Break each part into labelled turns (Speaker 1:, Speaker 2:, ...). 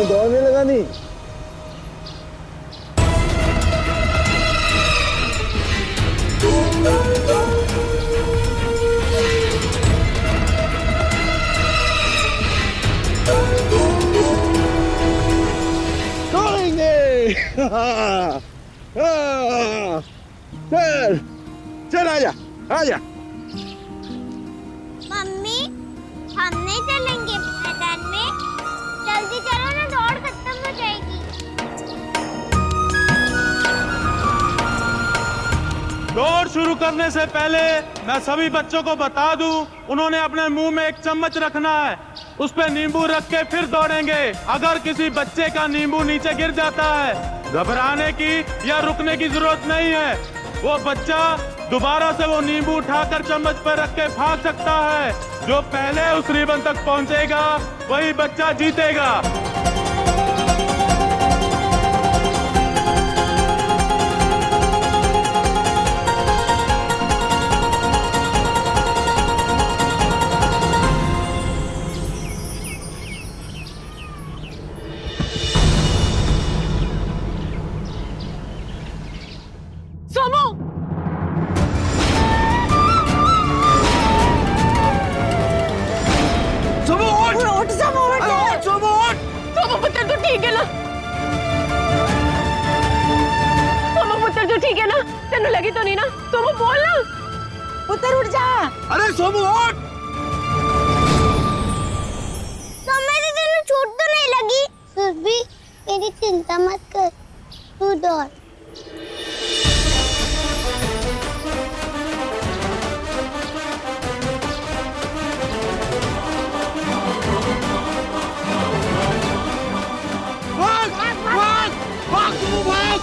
Speaker 1: सोनू दौड़ने लगा नहीं। दौड़ेंगे। चल चल आजा आजा।
Speaker 2: मम्मी हम नहीं चलेंगे मैदान में, जल्दी चलो ना, दौड़ खत्म हो जाएगी।
Speaker 3: दौड़ शुरू करने से पहले मैं सभी बच्चों को बता दूं, उन्होंने अपने मुंह में एक चम्मच रखना है, उस पे नींबू रख के फिर दौड़ेंगे। अगर किसी बच्चे का नींबू नीचे गिर जाता है, घबराने की या रुकने की जरूरत नहीं है। वो बच्चा दोबारा से वो नींबू उठाकर चम्मच पर रख के भाग सकता है। जो पहले उस रिबन तक पहुंचेगा वही बच्चा जीतेगा।
Speaker 4: सोमू,
Speaker 1: उठ सोमू उठ।
Speaker 4: सोमू पुत्र तो ठीक है ना? सोमू पुत्र तो ठीक है ना? तेनू लगी तो नहीं ना? सोमू बोल ना।
Speaker 5: पुत्र उठ जा।
Speaker 1: अरे सोमू उठ।
Speaker 2: तुम्हें तेनू चोट तो नहीं लगी? फिर भी मेरी चिंता मत कर, तू दौड़।
Speaker 1: भाग भाग भाग सोमू भाग।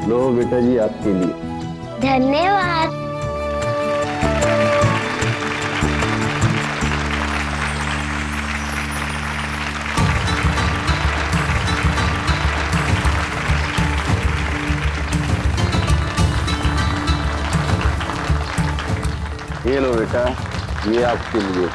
Speaker 1: लो बेटा जी आपके लिए।
Speaker 2: धन्यवाद।
Speaker 1: ये लो बेटा, ये आपके लिए।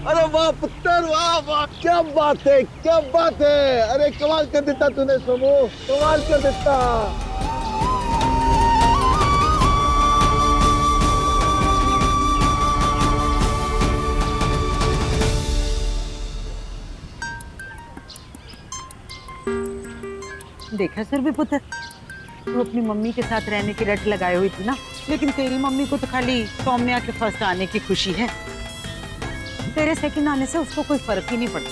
Speaker 1: अरे वाह पुत्र, वाह वाह, क्या बात है, क्या बात है। अरे कमाल कर देता तूने सोमू, कमाल कर देता।
Speaker 5: देखा सर भी पुत्र, तू अपनी मम्मी के साथ रहने की रट लगाई हुई थी ना, लेकिन तेरी मम्मी को तो खाली सौम्या के फर्स्ट आने की खुशी है। तेरे सेकंड आने से उसको कोई फर्क ही नहीं पड़ता।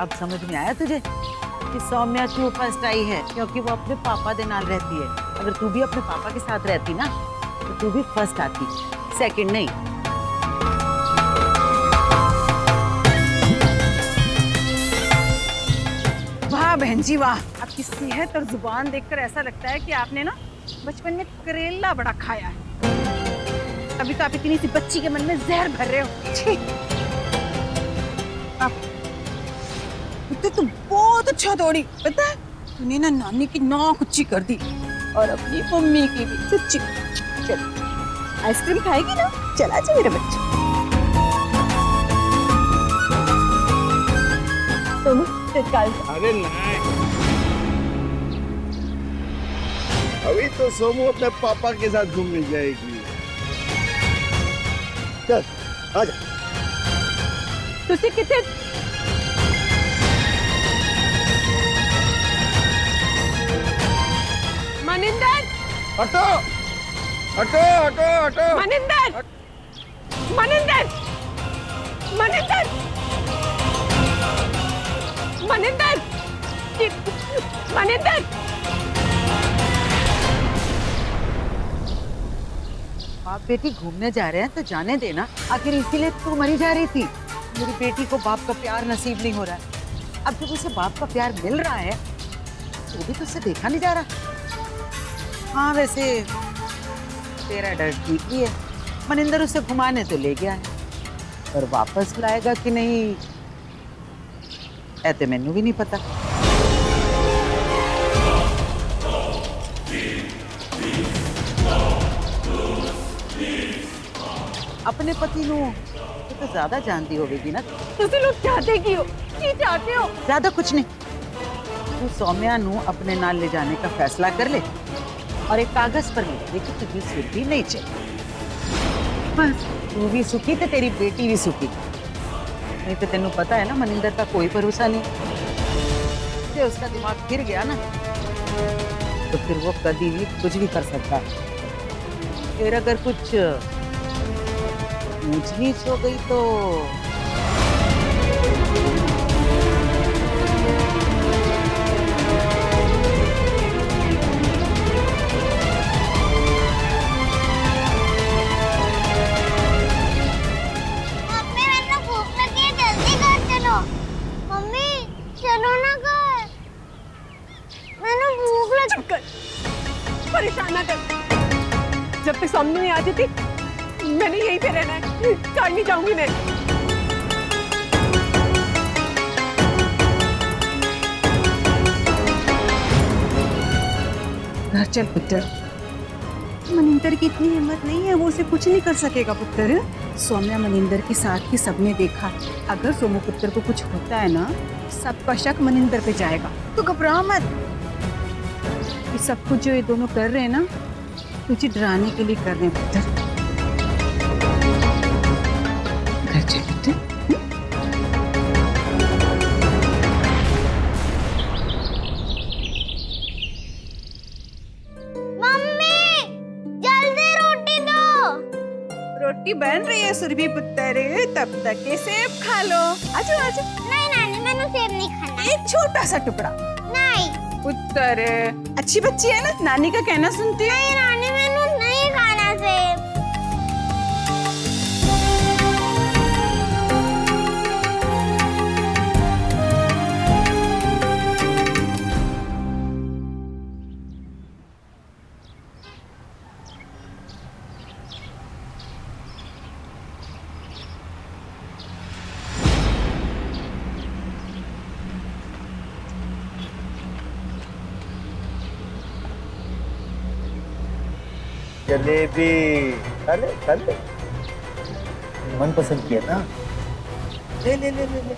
Speaker 5: अब समझ में आया तुझे कि सौम्या क्यों फर्स्ट आई है? क्योंकि वो अपने पापा के नाल रहती है। अगर तू भी अपने पापा के साथ रहती ना तो तू भी फर्स्ट आती, सेकंड नहीं। वाह बहन जी वाह, आपकी सेहत और जुबान देखकर ऐसा लगता है कि आपने ना बचपन में करेला बड़ा खाया है। अभी तो आप इतनी सी बच्ची के मन में जहर भर रहे हो। छी। तो बहुत अच्छा दौड़ी, पता है तूने ना नानी की नाक ऊंची कर दी और अपनी मम्मी की भी सच्ची। चल आइसक्रीम खाएगी ना? चला जा मेरे बच्चे। तुम कल
Speaker 1: अरे नहीं, अभी तो सोमू अपने पापा के साथ घूमने जाएगी। चल आजा।
Speaker 4: तुझे कितने मनिंदर,
Speaker 1: हटो हटो हटो हटो।
Speaker 4: मनिंदर, मनिंदर, मनिंदर, मनिंदर, मनिंदर।
Speaker 5: बाप बेटी घूमने जा रहे हैं तो जाने देना। आखिर इसीलिए तो मरी जा रही थी। मेरी बेटी को बाप का प्यार नसीब नहीं हो रहा है। अब जब उसे बाप का प्यार मिल रहा है तो भी तो उसे देखा नहीं जा रहा। हाँ वैसे तेरा डर ठीक ही है। मनिंदर उसे घुमाने तो ले गया है, पर वापस लाएगा कि नहीं ऐसे मैनू भी नहीं पता। अपने पति नु तो ज्यादा जानती होगी ना।
Speaker 4: तुझे लोग चाहते की हो? की चाहते हो?
Speaker 5: ज्यादा कुछ नहीं। तू सौम्या नु अपने नाल ले जाने का फैसला कर ले और एक कागज पर लिख दे कि तुझे सुखी नहीं चाहिए। बस तू भी सुखी तो तेरी बेटी भी सुखी। नहीं तो तेनू पता है ना मनिंदर का कोई भरोसा नहीं। जब उसका दिमाग फिर गया ना तो फिर वो कभी भी कुछ भी कर सकता है। फिर अगर कुछ ऊंच नीच हो गई तो
Speaker 2: मम्मी मैंने भूख लगी है, जल्दी घर चलो। मम्मी चलो ना घर, मैंने भूख लगी।
Speaker 4: परेशान ना कर। जब तक सामने नहीं आती थी मैंने यहीं पे रहना है, कहीं नहीं जाऊंगी मैं।
Speaker 5: घर चल पुत्र। मनिंदर की इतनी हिम्मत नहीं है, वो उसे कुछ नहीं कर सकेगा पुत्र। सौम्या मनिंदर के साथ ही सबने देखा। अगर सोमू पुत्र को कुछ होता है ना सबका शक मनिंदर पे जाएगा। तो घबरा मत। ये सब कुछ जो ये दोनों कर रहे हैं ना तुझे डराने के लिए कर रहे हैं पुत्र। घर चल पुत्र।
Speaker 2: मम्मी जल्दी रोटी दो।
Speaker 5: रोटी बन रही है सुरभि पुत्र, तब तक ये सेब खा लो। आजो आजो।
Speaker 2: नहीं नानी, मैंने सेब नहीं खाना।
Speaker 5: एक छोटा सा टुकड़ा।
Speaker 2: नहीं
Speaker 5: पुत्र अच्छी बच्ची है ना, नानी का कहना सुनती है।
Speaker 2: नहीं नानी, मैंने नहीं खाना सेब।
Speaker 1: जलेबी खा ले। मन पसंद किया ना, ले ले ले ले ले।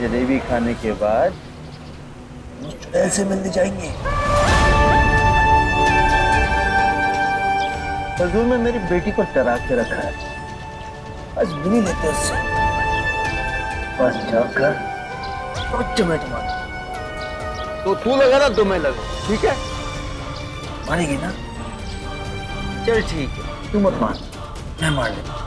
Speaker 1: जलेबी खाने के बाद चुड़ैल से मिलने जाएंगे। हजूर में मेरी बेटी को डरा के रखा है, आज मिल ही लेते उससे। बस जाकर टमाटो मार। तो तू लगा ना तो मैं लगा, ठीक है? मानेगी ना?
Speaker 6: चल ठीक है, तू मत मार, मैं मार लेता हूँ।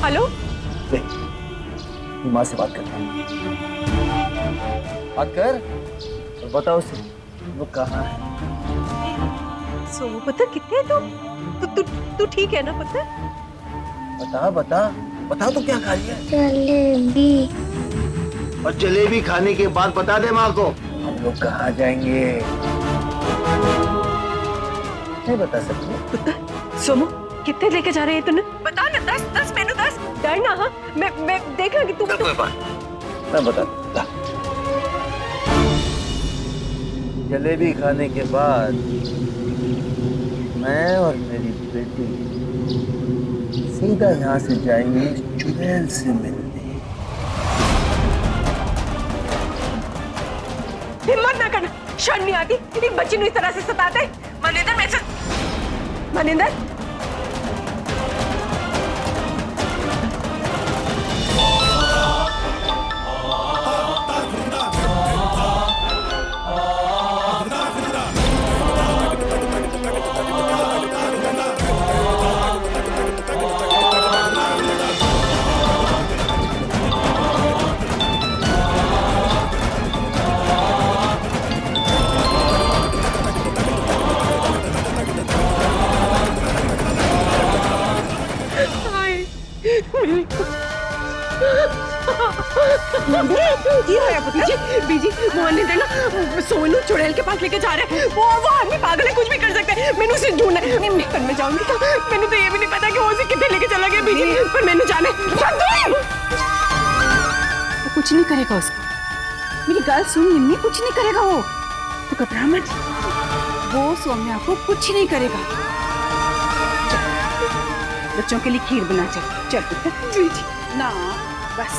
Speaker 4: हेलो,
Speaker 6: माँ से बात करता हूँ। बात कर और बताओ उसे वो कहाँ है।
Speaker 4: सोमू पुत्र कितने हैं तुम? तू ठीक है ना पुत्र?
Speaker 6: बता बता बता, तो क्या खा रही है?
Speaker 2: जलेबी।
Speaker 1: और जलेबी खाने के बाद बता दे माँ को।
Speaker 6: हम लोग कहाँ जाएंगे? नहीं बता सकती।
Speaker 4: पुत्र, सोमू कितने लेके जा रहे हैं तूने? बता ना, 10 मैंने 10 डरना। हाँ, मैं देख लूंगी। तू
Speaker 6: कोई बात, मैं बता दूंगा। जलेबी खाने के बाद मैं और मेरी बेटी सीधा यहाँ से जाएंगे चुड़ैल से मिलने।
Speaker 4: हिम्मत ना करना, शर्म नहीं आती? एक बच्ची ਨੂੰ इस तरह से सताते? मनिंदर, मनिंदर, बीजी मनिंदर ना सोनू चुड़ैल के पास लेके जा रहे हैं। वो आदमी पागल है, कुछ भी कर सकता है। मैंने उसे ढूंढना है। पर मैं जाऊंगी तो मैंने तो ये भी नहीं पता कि वो उसे कितने लेके चला गया बीजी, पर मैंने जाना है।
Speaker 5: कुछ नहीं करेगा उसको, मेरी गाल सुन निम्मी, कुछ नहीं करेगा वो, तो घबरा मत, वो सौम्या को कुछ नहीं करेगा। बच्चों के लिए खीर बना, चल पुत्र ना, बस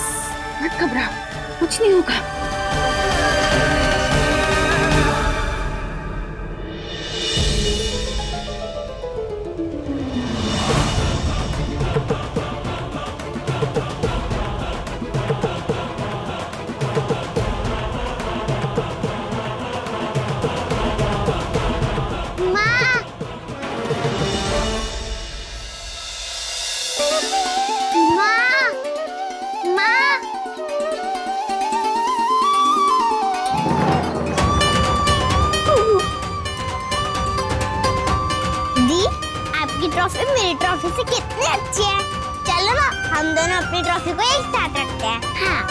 Speaker 5: मत घबराओ, कुछ नहीं होगा।
Speaker 2: ट्रॉफी मेरी ट्रॉफी से कितनी अच्छी है। चलो ना, हम दोनों अपनी ट्रॉफी को एक साथ रखते हैं। हाँ।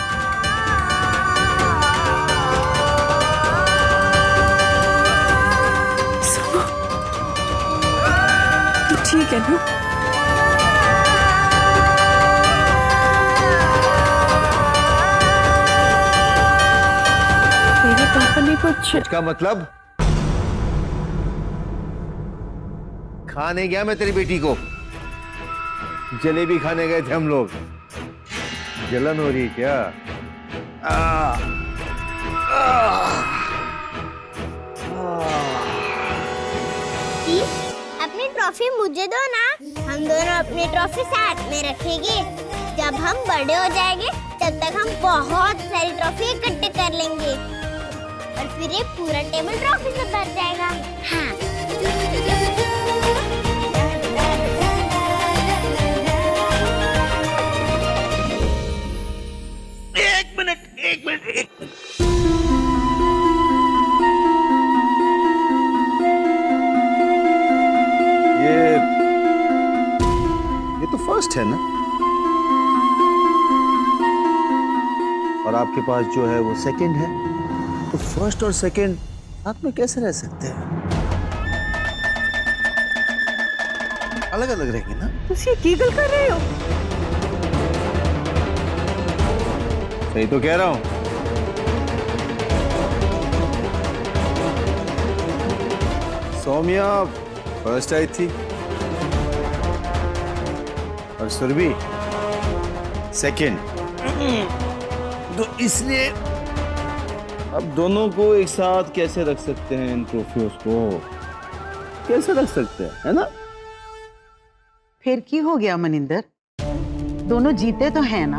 Speaker 4: तो ठीक है ना? मेरे पापा ने कुछ
Speaker 1: इसका मतलब खाने गया मैं तेरी बेटी को, जलेबी खाने गए थे हम लोग। जलन हो रही है क्या?
Speaker 2: अपनी ट्रॉफी मुझे दो ना, हम दोनों अपनी ट्रॉफी साथ में रखेंगे। जब हम बड़े हो जाएंगे तब तक हम बहुत सारी ट्रॉफी इकट्ठे कर लेंगे और फिर ये पूरा टेबल ट्रॉफी से भर जाएगा। हाँ।
Speaker 6: एक मिनट।
Speaker 1: ये तो फर्स्ट है ना, और आपके पास जो है वो सेकंड है, तो फर्स्ट और सेकंड साथ में कैसे रह सकते हैं? अलग अलग रहेंगे ना।
Speaker 4: तुसी की गल कर रहे हो?
Speaker 1: सही तो कह रहा हूं। सौम्या फर्स्ट आई थी और सुरभि सेकंड, तो इसलिए अब दोनों को एक साथ कैसे रख सकते हैं इन ट्रॉफियों को? कैसे रख सकते हैं, है ना?
Speaker 5: फिर की हो गया मनिंदर? दोनों जीते तो हैं ना।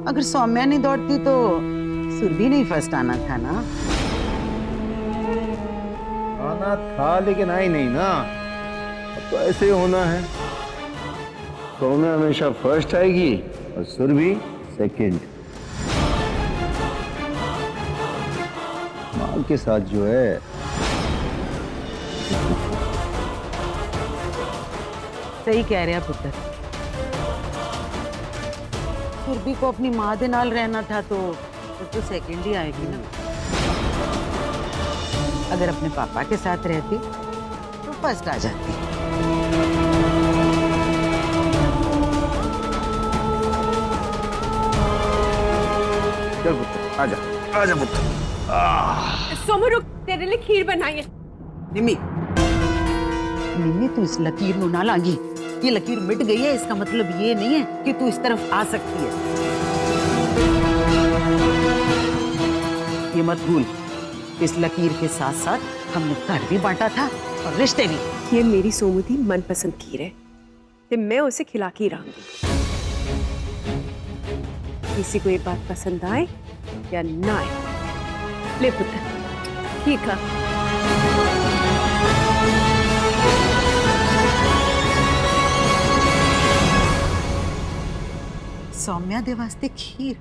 Speaker 5: अगर सौम्या नहीं दौड़ती तो सुरभि नहीं फर्स्ट आना था ना।
Speaker 1: आना था लेकिन आई नहीं ना। अब तो ऐसे ही होना है। सौम्या हमेशा फर्स्ट आएगी और सुरभि सेकंड। माँ के साथ जो है।
Speaker 5: सही कह रहे पुत्र। सुरभि को अपनी माँ दे नाल रहना था तो सेकंड ही आएगी ना। अगर अपने पापा के साथ रहती तो फर्स्ट आ जाती।
Speaker 1: चल पुत्र, आजा, आजा पुत्र।
Speaker 4: सोमू रुक, तेरे लिए खीर बनाई है।
Speaker 5: निम्मी, निम्मी तू इस लकीर नु ना लागी। ये लकीर मिट गई है, इसका मतलब ये नहीं है कि तू इस तरफ आ सकती है। ये मत भूल, इस लकीर के साथ साथ हमने घर भी बांटा था और रिश्ते भी।
Speaker 4: ये मेरी सोमू दी मनपसंद खीर है ते मैं उसे खिला के ही रहूंगी। किसी को ये बात पसंद आए या ना आए। ले पुत्र, खीर खा।
Speaker 5: सौम्या दे वास्ते खीर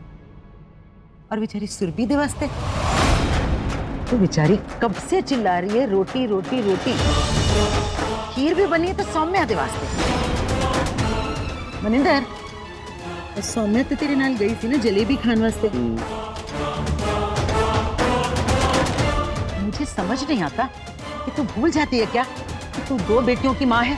Speaker 5: और बेचारी सुरभि दे वास्ते। तो बेचारी कब से चिल्ला रही है रोटी रोटी रोटी। खीर भी बनी है तो सौम्या दे वास्ते। मनिंदर, सौम्या तो तेरे नाल गई थी ना जलेबी खाने वास्ते। मुझे समझ नहीं आता कि तू भूल जाती है क्या कि तू दो बेटियों की माँ है।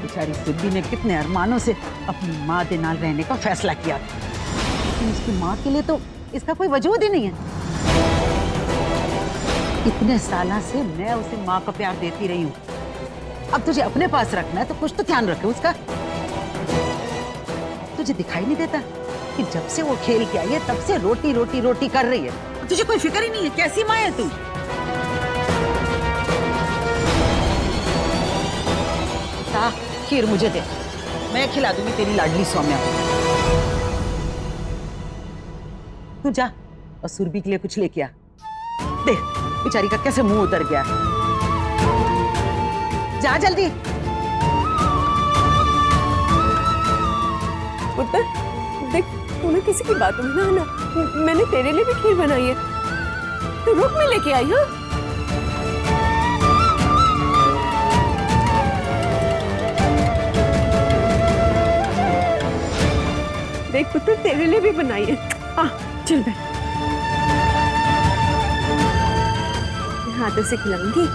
Speaker 5: बेचारी सुरभि ने कितने अरमानों से अपनी माँ के नाल रहने का फैसला किया, लेकिन उसकी माँ के लिए तो इसका कोई वजूद ही नहीं है। इतने सालों से मैं उसे माँ का प्यार देती रही हूँ। अब तुझे अपने पास रखना है तो कुछ तो ध्यान रखे उसका। तुझे दिखाई नहीं देता कि जब से वो खेल के आई है तब से रोटी रोटी रोटी कर रही है। तुझे कोई फिक्र ही नहीं है। कैसी माँ है तू? खीर मुझे दे, मैं खिला दूंगी तेरी लाडली सौम्या को। तू जा और सुरभि के लिए कुछ लेके आ। देख बेचारी का कैसे मुंह उतर गया। जा जल्दी।
Speaker 4: पुत्र देख, तूने किसी की बातों में ना आना। मैंने तेरे लिए भी खीर बनाई है, तू रुक, मैं लेके आई। हाँ देख पुत्र, तेरे लिए भी बनाई है। चल बैठ, हाथों से खिलाऊंगी।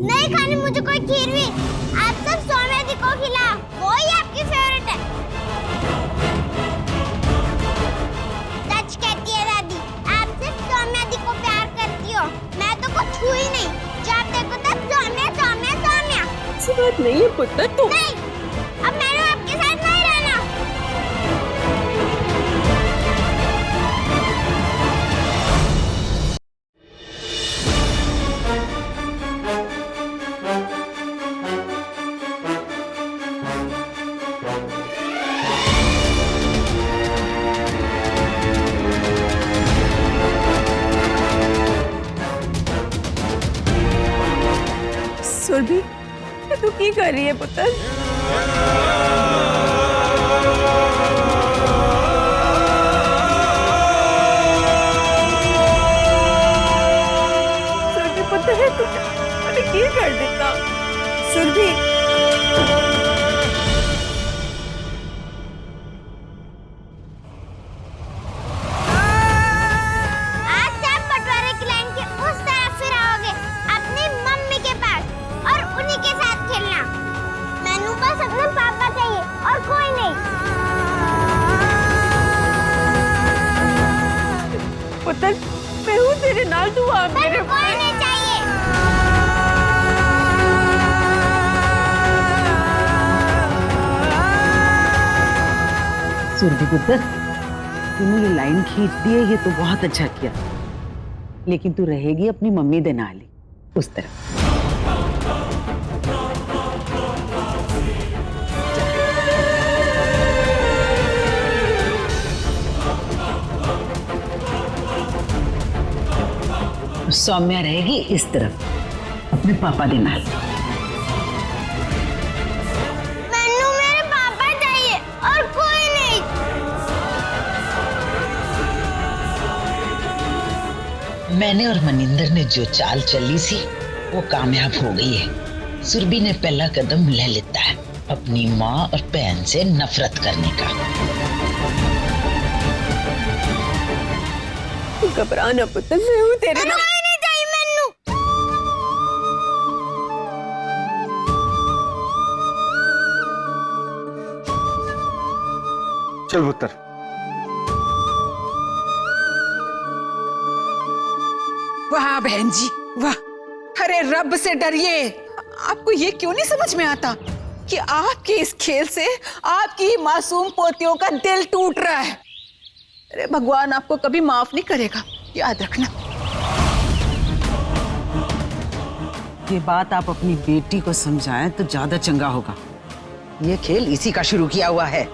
Speaker 2: नहीं खानी मुझे कोई खीर भी। आप सब सौम्या दी को खिलाओ, वो ही आपकी फेवरेट है। सच कहती है दादी, आप सिर्फ सौम्या दी को प्यार करती हो, मैं तो कुछ छू ही नहीं। जब देखो तब सौम्या सौम्या सौम्या।
Speaker 4: ऐसी बात नहीं है पुत्र, तू
Speaker 2: नहीं, अब मैंने आपके साथ नहीं रहना।
Speaker 4: सुरभि, तू की कर रही है पुत्र? सुरभि पुत्र है तू, अरे की कर देता सुरभि।
Speaker 2: आज से आप बंटवारे की लाइन के उस तरफ फिर आओगे, अपनी मम्मी के पास, और उन्हीं के साथ खेलना। मैनू बस अपने पापा चाहिए और कोई नहीं।
Speaker 4: पुत्र मैं हूँ तेरे नाल, तू आ मेरे।
Speaker 2: कोई नहीं चाहिए।
Speaker 5: सुरभि पुत्र, तूने ये लाइन खींच दी है, ये तो बहुत अच्छा किया, लेकिन तू रहेगी अपनी मम्मी दे नाल ही, उस तरह। सौम्या रहेगी इस तरफ अपने पापा दे नाल।
Speaker 2: मैनू मेरे पापा चाहिए और कोई नहीं।
Speaker 7: मैंने और मनिंदर ने जो चाल चली सी वो कामयाब हो गई है। सुरभि ने पहला कदम ले लेता है अपनी माँ और बहन से नफरत करने का।
Speaker 4: घबरा ना पुत्र, मैं हूँ तेरे
Speaker 2: कोई नहीं चाहिए मैनू।
Speaker 1: चल पुत्र।
Speaker 8: वाह बहन जी वाह, अरे रब से डरिए। आपको ये क्यों नहीं समझ में आता कि आपके इस खेल से आपकी मासूम पोतियों का दिल टूट रहा है। अरे भगवान आपको कभी माफ नहीं करेगा, याद रखना।
Speaker 5: ये बात आप अपनी बेटी को समझाएं तो ज्यादा चंगा होगा।
Speaker 7: ये खेल इसी का शुरू किया हुआ है।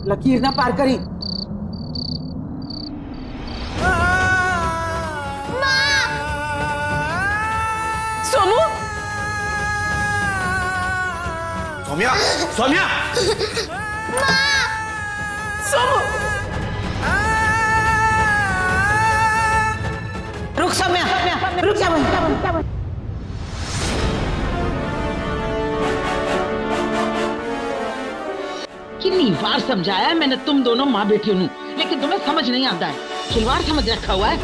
Speaker 5: लकीर ना पार करी।
Speaker 4: सोमू,
Speaker 1: सौम्या, सौम्या,
Speaker 4: सोमू,
Speaker 7: कितनी बार समझाया है मैंने तुम दोनों माँ बेटियों नु, लेकिन तुम्हें समझ नहीं आता है। खिलवाड़ समझ रखा हुआ है।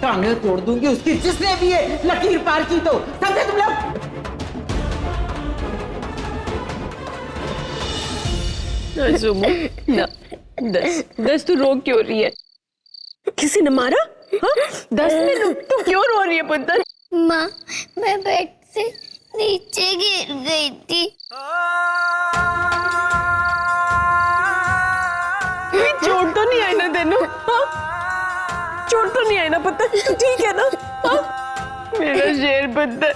Speaker 5: टांगे तोड़ दूंगी उसकी, जिसने भी ये लकीर पार की तो, समझे तुम लोग?
Speaker 4: सुमो ना, दस तू रो क्यों रही है? किसी ने मारा? हाँ? दस में तू क्यों रो रही है पुत्र?
Speaker 2: माँ, मैं बेड से नीचे गिर गई थी।
Speaker 4: चोट तो नहीं आई ना तेनू? हाँ? चोट तो नहीं आई ना पुत्र? तू ठीक है ना? हाँ? मेरा शेर पुत्र।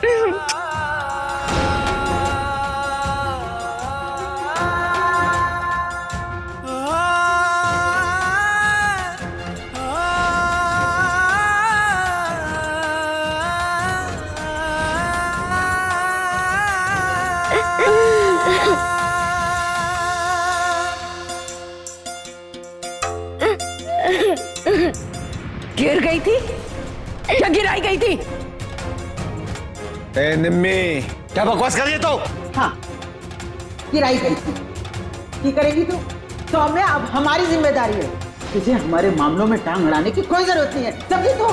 Speaker 4: गिर गई थी? क्या गिराई गई थी?
Speaker 1: ए निम्मी, क्या बकवास कर रही है तो?
Speaker 5: हाँ, गिराई गई थी। की करेगी तू? सौम्या अब हमारी जिम्मेदारी है। तुझे हमारे मामलों में टांग अड़ाने की कोई जरूरत नहीं है, समझी तू?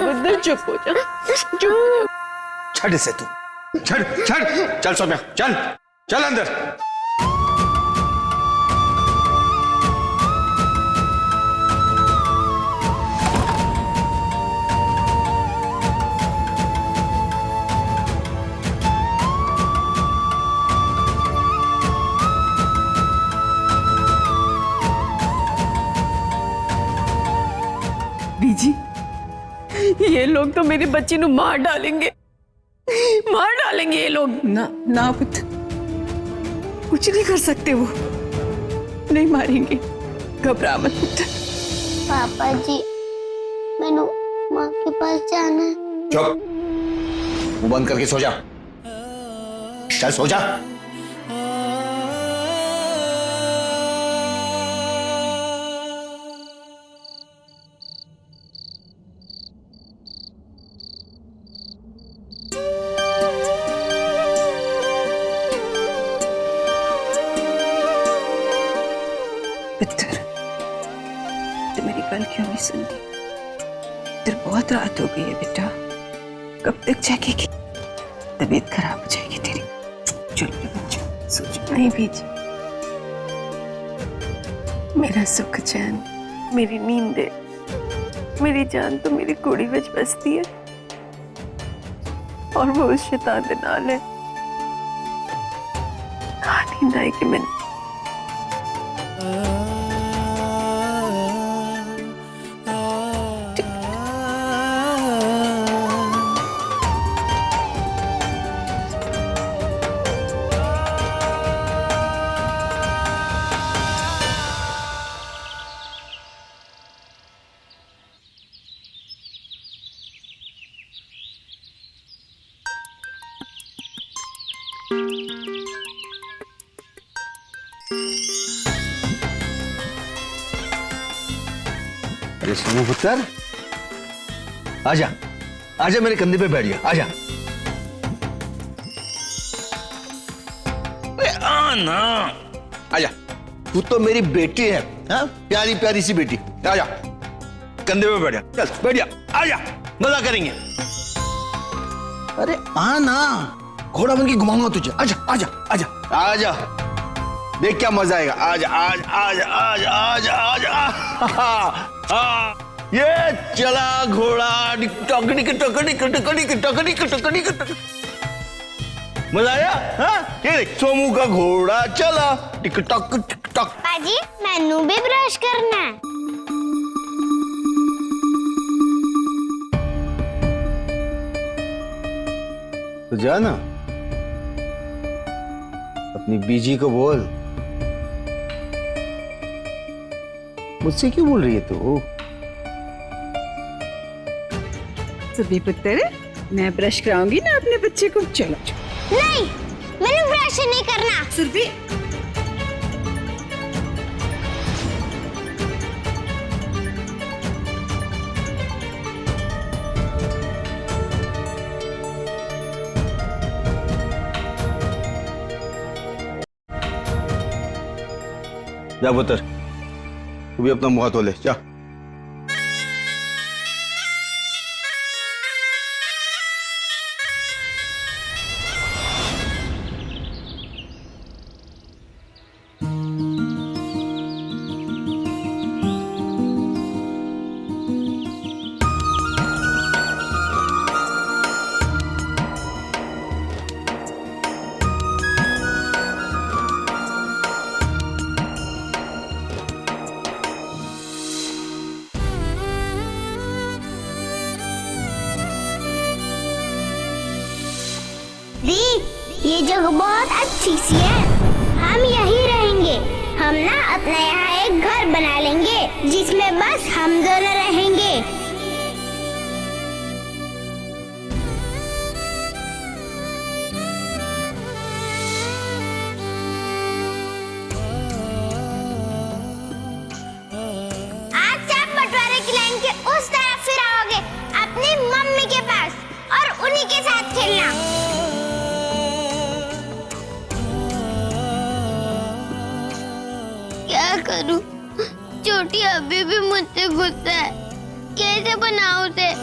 Speaker 4: पुत्र चुप हो जा, चुप हो जा।
Speaker 1: छड़ इसे तू, छड़ छड़, चल सौम्या, चल चल अंदर।
Speaker 4: बीजी, ये लोग तो मेरी बच्ची को मार डालेंगे, मार डालेंगे ये लोग।
Speaker 8: ना ना पुत्र, कुछ नहीं कर सकते वो, नहीं मारेंगे, घबरा मत पुत्र।
Speaker 2: पापा जी, मैंने माँ के पास जाना है।
Speaker 1: चुप, मुंह बंद करके सो जा। चल सो जा।
Speaker 8: पुत्र, तो मेरी बात क्यों नहीं सुनती? तेरे बहुत रात हो गई है बेटा, कब तक जागेगी? तबीयत खराब हो जाएगी तेरी। चल मेरे बच्चे, सो जा।
Speaker 4: नहीं बीजी, मेरा सुख चैन, मेरी नींद है, मेरी जान तो मेरी कुड़ी विच बसती है और वो उस शैतान दे नाल है। नींद आई कि मैंने
Speaker 1: अरे सोनू पुत्र, आजा आजा, मेरे कंधे पे बैठ जा, आजा। अरे आना, आजा, तू तो मेरी बेटी है, हाँ? प्यारी प्यारी सी बेटी। आजा, कंधे पे बैठ जा, चल बैठ जा, आजा, मजा करेंगे। अरे आना, घोड़ा बन के घुमाऊंगा तुझे। आजा आजा आजा आजा, देख क्या मजा आएगा। आजा आजा आजा आजा आजा आजा। ये चला घोड़ा, टकड़ी के टकड़ी के टकड़ी के टकड़ी के टकड़ी के। मजा आया? हाँ, ये देख, सोमू का घोड़ा चला, टिक टक टिक टक।
Speaker 2: पाजी, मैनू भी ब्रश करना है।
Speaker 1: तो जा ना, अपनी बीजी को बोल। मुझसे क्यों बोल रही है तू?
Speaker 8: सुबह पुत्र, मैं ब्रश कराऊंगी ना अपने बच्चे को। चलो
Speaker 2: नहीं, मैंने ब्रश नहीं करना।
Speaker 8: सुरभि,
Speaker 1: जा पुत्र, तू भी अपना मुंह धो ले, जा।
Speaker 2: दी, ये जगह बहुत अच्छी सी है, हम यहीं रहेंगे। हम ना अपने यहाँ एक घर बना लेंगे जिसमें बस हम दोनों रहेंगे। आज से आप बंटवारे की लाइन के उस तरफ फिर आओगे अपनी मम्मी के पास और उन्हीं के साथ खेलना। क्या करूं? छोटी अभी भी मुझसे गुस्सा है, कैसे बनाऊं उसे?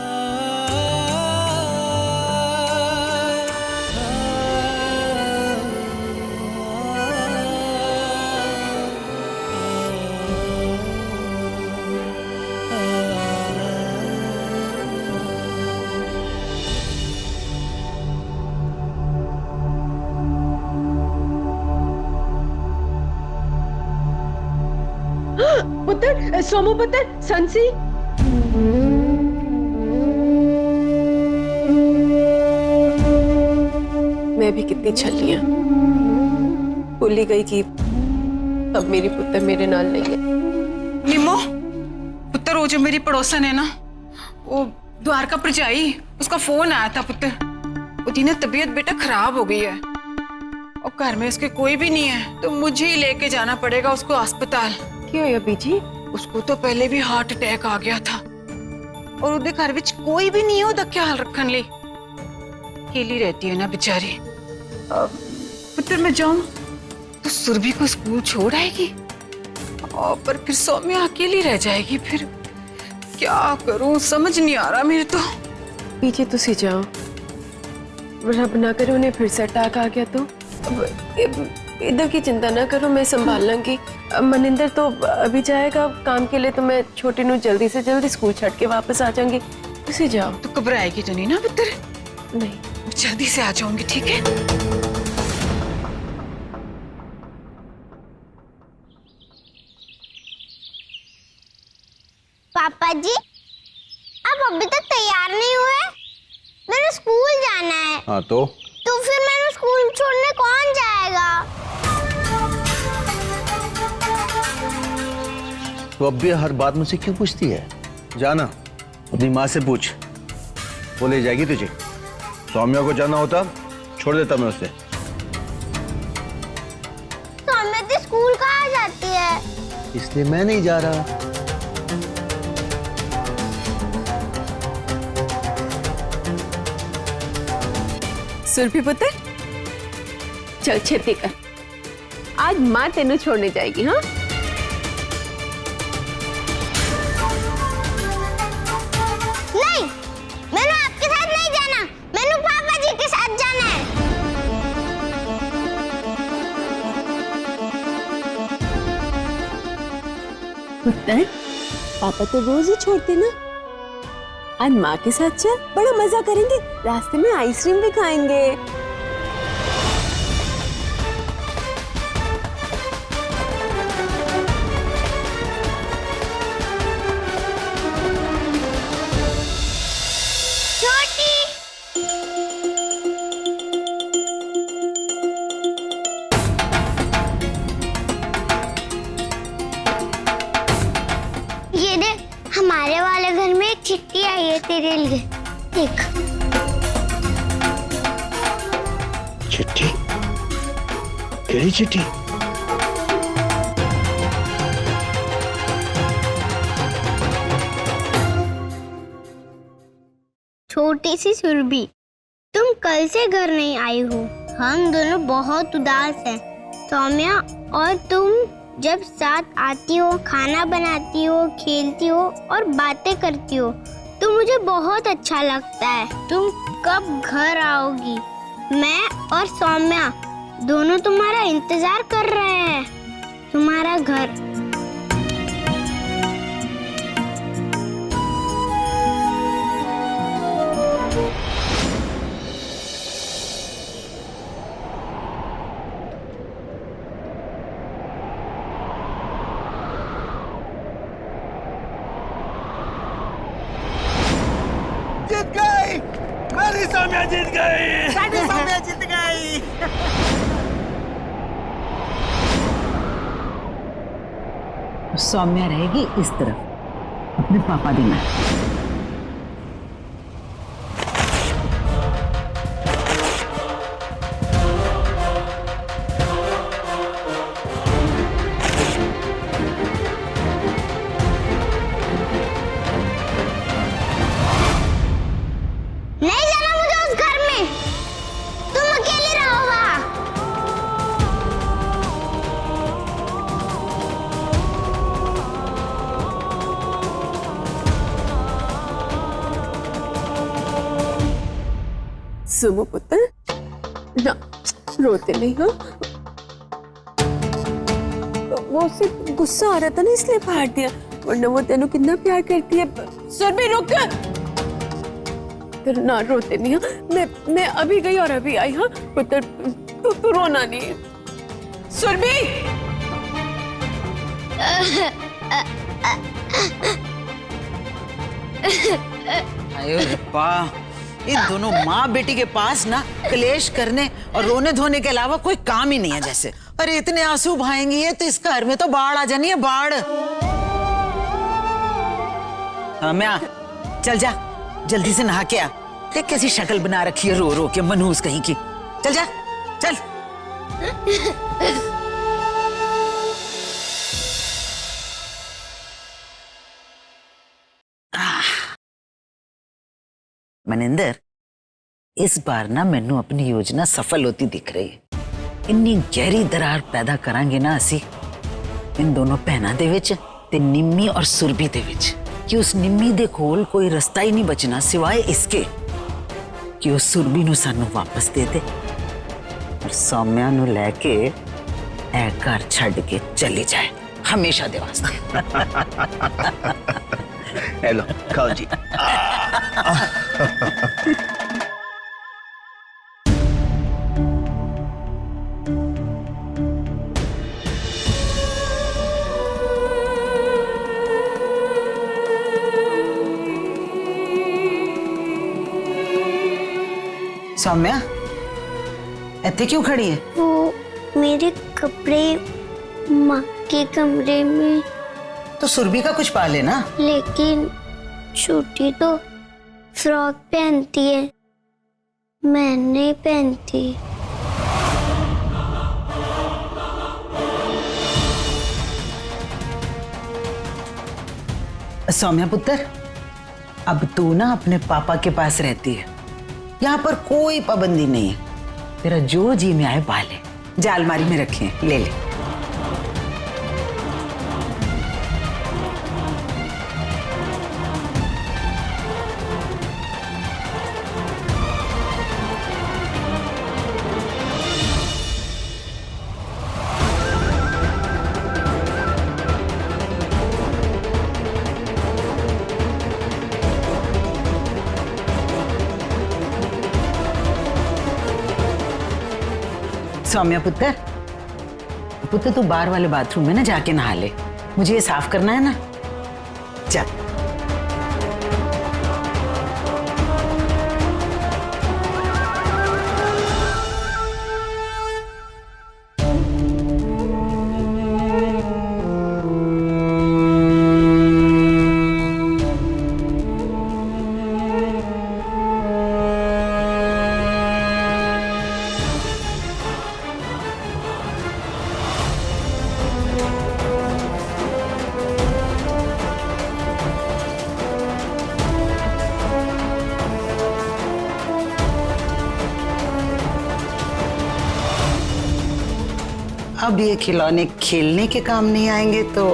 Speaker 4: पुत्र, सोमू पुत्र, संसी। मैं भी कितनी छलियां, भूल ही गई कि अब मेरी पुत्र मेरे नाल नहीं है।
Speaker 8: निम्मो, पुत्र वो जो मेरी पड़ोसन है ना, वो द्वारका पर जाई, उसका फोन आया था पुत्र। उसकी ना तबीयत बेटा खराब हो गई है और घर में उसके कोई भी नहीं है, तो मुझे ही लेके जाना पड़ेगा उसको अस्पताल।
Speaker 4: क्यों या बीजी?
Speaker 8: उसको तो पहले भी हार्ट अटैक आ गया था और उधर घर विच कोई भी नहीं हो, ख्याल रखने लिए अकेली रहती है ना बेचारी। पुत्र मैं जाऊं तो सुरभि को स्कूल छोड़ आएगी और पर फिर सौम्या अकेली रह जाएगी। फिर क्या करूं, समझ नहीं आ रहा मेरे तो।
Speaker 4: पीछे तुसी जाओ, रब ना करे उन्हें फिर से अटैक आ गया तो। इधर की चिंता ना करो, मैं संभाल लूंगी। मनिंदर तो अभी जाएगा काम के लिए, तो मैं छोटी नू जल्दी से जल्दी स्कूल छੱਡ के वापस आ जाऊंगी। तुसी जाओ।
Speaker 8: तो घबराएगी तो नहीं ना पुत्र?
Speaker 4: नहीं,
Speaker 8: जल्दी से आ जाऊंगी, ठीक है?
Speaker 2: पापा जी, आप अभी तक तैयार नहीं हुए? मैंने स्कूल जाना है।
Speaker 1: हाँ तो
Speaker 2: फिर मैंने स्कूल छोड़ने कौन जाएगा?
Speaker 1: तो अब भी हर बात मुझसे क्यों पूछती है? जाना अपनी माँ से पूछ, वो ले जाएगी तुझे। सौम्या को जाना होता छोड़ देता मैं उसे।
Speaker 2: सौम्या तो स्कूल कहाँ जाती है?
Speaker 1: इसलिए मैं नहीं जा रहा।
Speaker 4: सुरभि पुत्र, चल छेती कर, आज माँ तेनू छोड़ने जाएगी। हाँ,
Speaker 2: नहीं, मैंने आपके साथ नहीं जाना, मैंने पापा जी के साथ जाना है।
Speaker 4: पुत्र, पापा तो रोज ही छोड़ते ना, आज माँ के साथ चल, बड़ा मजा करेंगे, रास्ते में आइसक्रीम भी खाएंगे।
Speaker 2: छोटी, ये देख, हमारे वाले घर में एक चिट्ठी आई है तेरे लिए, देख।
Speaker 6: चिट्ठी? केड़ी चिट्ठी?
Speaker 2: छोटी सी सुरभि, तुम कल से घर नहीं आई हो। हम दोनों बहुत उदास हैं। सौम्या और तुम जब साथ आती हो, खाना बनाती हो, खेलती हो और बातें करती हो तो मुझे बहुत अच्छा लगता है। तुम कब घर आओगी? मैं और सौम्या दोनों तुम्हारा इंतजार कर रहे हैं। तुम्हारा घर।
Speaker 1: जीत गई, मेरी सौम्या जीत गई।
Speaker 5: सौम्या जीत गई। सौम्या रहेगी इस तरफ, अपने पापा देना।
Speaker 2: नहीं जाना मुझे उस घर में। तुम अकेले रहो वहाँ।
Speaker 4: सुनो पुत्र, ना रोते नहीं हो। वो सिर्फ गुस्सा आ रहा था ना, इसलिए फाड़ दिया, वरना वो तेनू कितना प्यार करती है। सुरभि रुक, ना रोते नहीं हो। मैं अभी गई और अभी आई। हाँ पुत्र, तू रोना नहीं। सुरभि
Speaker 5: अयो रब्बा, इन दोनों माँ बेटी के पास ना क्लेश करने और रोने धोने के अलावा कोई काम ही नहीं है जैसे। अरे इतने आंसू बहाएंगी ये तो इस घर में तो बाढ़ आ जानी है, बाढ़। सौम्या चल जा, जल्दी से नहा के आ। देख कैसी शक्ल बना रखी है रो रो के, मनहूस कहीं की। चल जा चल। मनिंदर, इस बार ना मैनू अपनी योजना सफल होती दिख रही है। इन्नी गहरी दरार पैदा करांगे ना असी इन दोनों भैनां दे विच ते निम्मी और सुरभि दे विच कि उस निम्मी दे कोल कोई रास्ता ही नहीं बचना सिवाय इसके कि उस सुरभि नू सानू वापस दे दे और सौम्या नू लेके ए घर छड़ के चली जाए हमेशा दे वास्ते।
Speaker 1: हेलो खाओ जी।
Speaker 5: सौम्या इतने क्यों खड़ी है?
Speaker 2: वो मेरे कपड़े माँ के कमरे में।
Speaker 5: तो सुरभि का कुछ पा लेना।
Speaker 2: लेकिन छोटी तो फ्रॉक पहनती है, मैं नहीं पहनती।
Speaker 5: सौम्या पुत्र, अब तू ना अपने पापा के पास रहती है, यहाँ पर कोई पाबंदी नहीं है। तेरा जो जी में आए पा ले, जा अलमारी में रखे हैं, ले ले। सौम्या पुत्र, पुत्र तू बाहर वाले बाथरूम में ना जाके नहा ले, मुझे ये साफ करना है ना। चल। अब ये खिलौने खेलने के काम नहीं आएंगे तो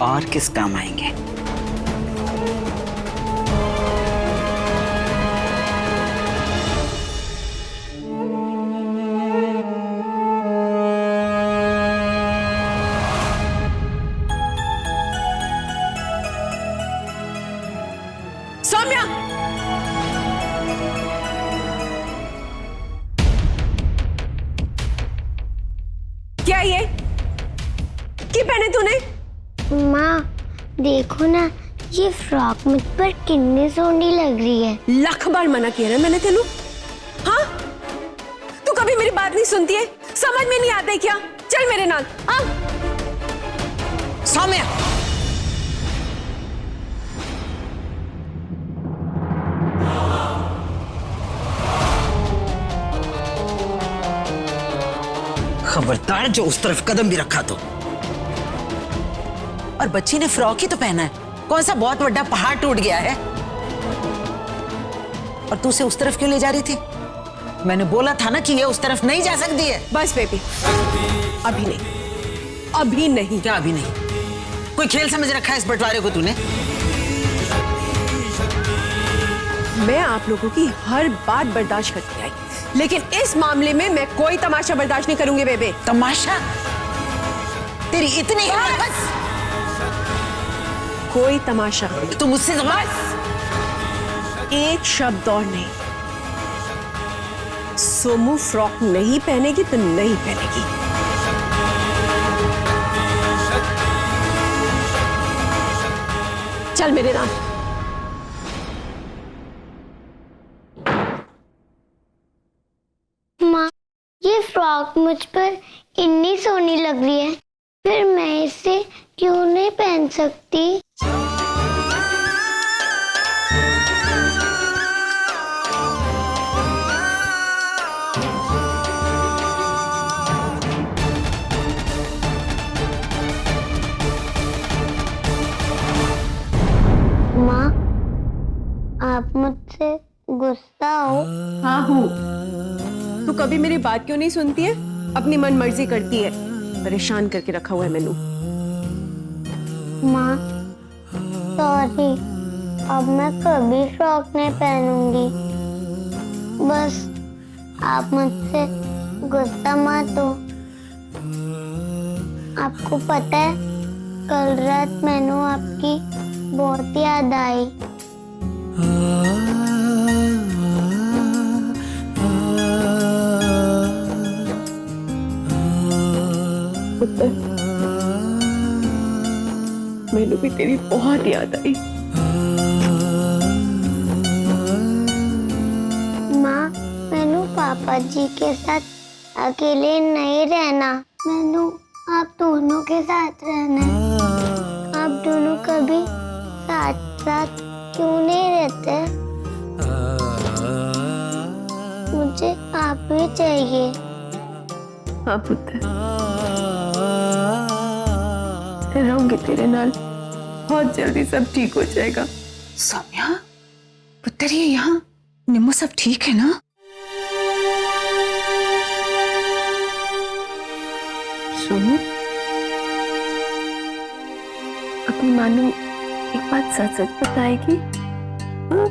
Speaker 5: और किस काम आएंगे?
Speaker 4: सौम्या, क्या ये की पहने तूने?
Speaker 2: माँ देखो ना, ये फ्रॉक मुझ पर कितनी सोहनी लग रही है।
Speaker 4: लाख बार मना किया ना मैंने तेनू। हाँ, तू कभी मेरी बात नहीं सुनती है, समझ में नहीं आता है क्या? चल मेरे नाल आ।
Speaker 5: सौम्या, खबरदार जो उस तरफ कदम भी रखा तो। और बच्ची ने फ्रॉक ही तो पहना है, कौन सा बहुत बड़ा पहाड़ टूट गया है? और तू उसे उस तरफ क्यों ले जा रही थी? मैंने बोला था ना कि ये उस तरफ नहीं जा सकती है।
Speaker 4: बस बेबी, अभी नहीं, अभी नहीं।
Speaker 5: क्या अभी नहीं? कोई खेल समझ रखा है इस बंटवारे को तूने?
Speaker 4: मैं आप लोगों की हर बात बर्दाश्त करती आई, लेकिन इस मामले में मैं कोई तमाशा बर्दाश्त नहीं करूंगी बेबे।
Speaker 5: तमाशा? तेरी इतनी हिम्मत?
Speaker 4: कोई तमाशा
Speaker 5: तू मुझसे
Speaker 4: एक शब्द और नहीं। सोमू फ्रॉक नहीं पहनेगी तो नहीं पहनेगी। चल मेरे नाम।
Speaker 2: माँ ये फ्रॉक मुझ पर इतनी सोहनी लग रही है, फिर मैं इसे क्यों नहीं पहन सकती? माँ आप मुझसे गुस्सा हो?
Speaker 4: हाँ हूँ। तू कभी मेरी बात क्यों नहीं सुनती है? अपनी मन मर्जी करती है। परेशान करके रखा हुआ है मैनू।
Speaker 2: माँ सॉरी, अब मैं कभी फ्रॉक नहीं पहनूंगी। बस आप मुझसे गुस्सा मत हो। आपको पता है कल रात मैंने आपकी बहुत याद आई।
Speaker 4: पुत्र, मैनू भी तेरी बहुत याद आई।
Speaker 2: माँ मैनू पापा जी के साथ अकेले नहीं रहना, मैनू आप दोनों के साथ रहना है। आप दोनों कभी साथ साथ क्यों नहीं रहते? मुझे आप ही चाहिए।
Speaker 4: हाँ पुत्र, रहूंगी तेरे नाल, बहुत जल्दी सब ठीक हो जाएगा।
Speaker 8: सौम्या, पुत्र ये यहाँ निम्मू सब ठीक है ना?
Speaker 4: सोनू, अपनी मानू एक बात सच सच बताएगी? हाँ?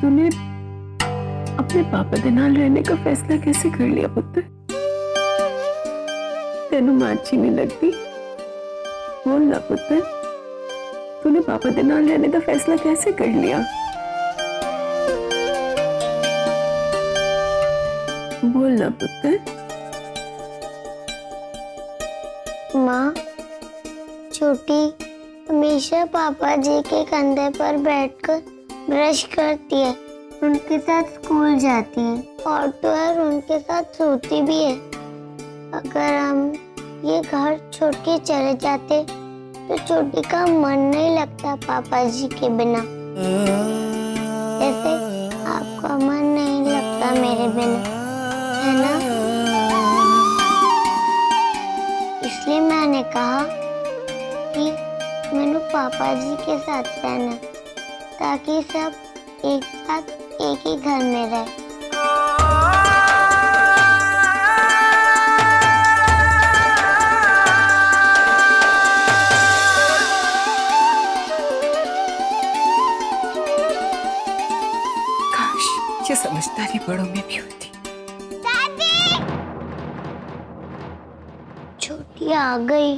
Speaker 4: तूने अपने पापा के नाल रहने का फैसला कैसे कर लिया पुत्र? तेनू मां अच्छी नहीं लगती? बोल ना पुत्र, तूने पापा के नाल रहने का फैसला कैसे कर लिया? बोल ना पुत्र।
Speaker 2: माँ छोटी हमेशा पापा जी के कंधे पर बैठकर ब्रश करती है, उनके साथ स्कूल जाती है और तो और उनके साथ सोती भी है। अगर हम ये घर छोड़ के चले जाते तो छोटी का मन नहीं लगता पापा जी के बिना, जैसे आपका मन नहीं लगता मेरे बिना, है ना? इसलिए मैंने कहा कि मैंने पापा जी के साथ रहना, ताकि सब एक साथ एक ही घर में रहे।
Speaker 8: बड़ों में भी होती।
Speaker 2: दादी, छोटी आ गई।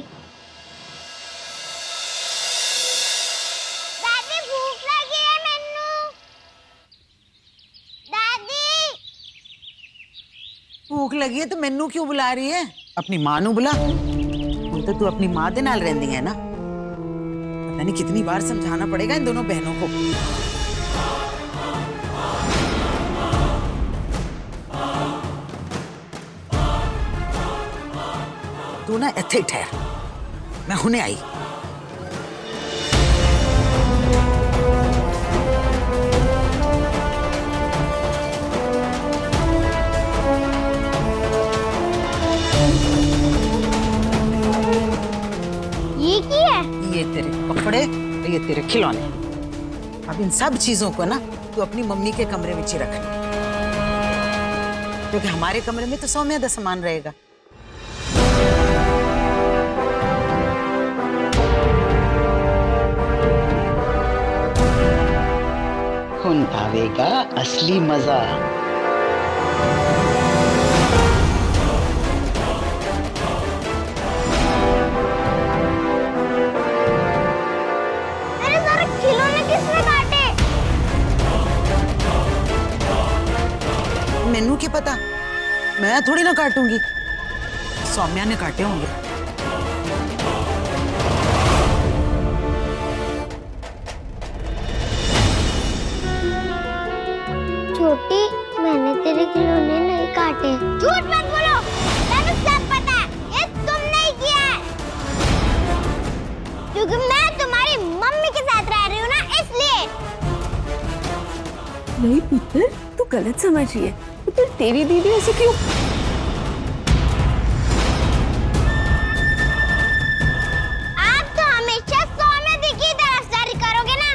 Speaker 2: दादी भूख लगी है मैनू। दादी,
Speaker 5: भूख लगी है तो मैनू क्यों बुला रही है? अपनी मां नू बुला। ਹੁਣ तो तू अपनी मां दे नाल रहंदी है ना। पता नहीं कितनी बार समझाना पड़ेगा इन दोनों बहनों को। तू ना इत्थे ही ठहर, मैं हुणे आई।
Speaker 2: ये की है?
Speaker 5: ये तेरे कपड़े, ये तेरे खिलौने। अब इन सब चीजों को ना तू अपनी मम्मी के कमरे में ही रखना, क्योंकि हमारे कमरे में तो सौम्या दा सामान रहेगा।
Speaker 7: हुन आवेगा असली मजा।
Speaker 2: मेरे सारे खिलौने किसने काटे?
Speaker 5: मैनू क्या पता, मैं थोड़ी ना काटूंगी, सौम्या ने काटे होंगे।
Speaker 2: छोटी, मैंने तेरे खिलौने नहीं काटे। झूठ मत बोलो, मैंने सब पता है, ये तुमने ही किया है। क्योंकि मैं तुम्हारी मम्मी के साथ रह रही हूँ ना, इसलिए।
Speaker 4: नहीं पुत्र, तू गलत समझ रही है। पुत्र, तेरी दीदी ऐसे क्यों?
Speaker 2: आप तो हमेशा सौम्या दी की तरफदारी करोगे ना,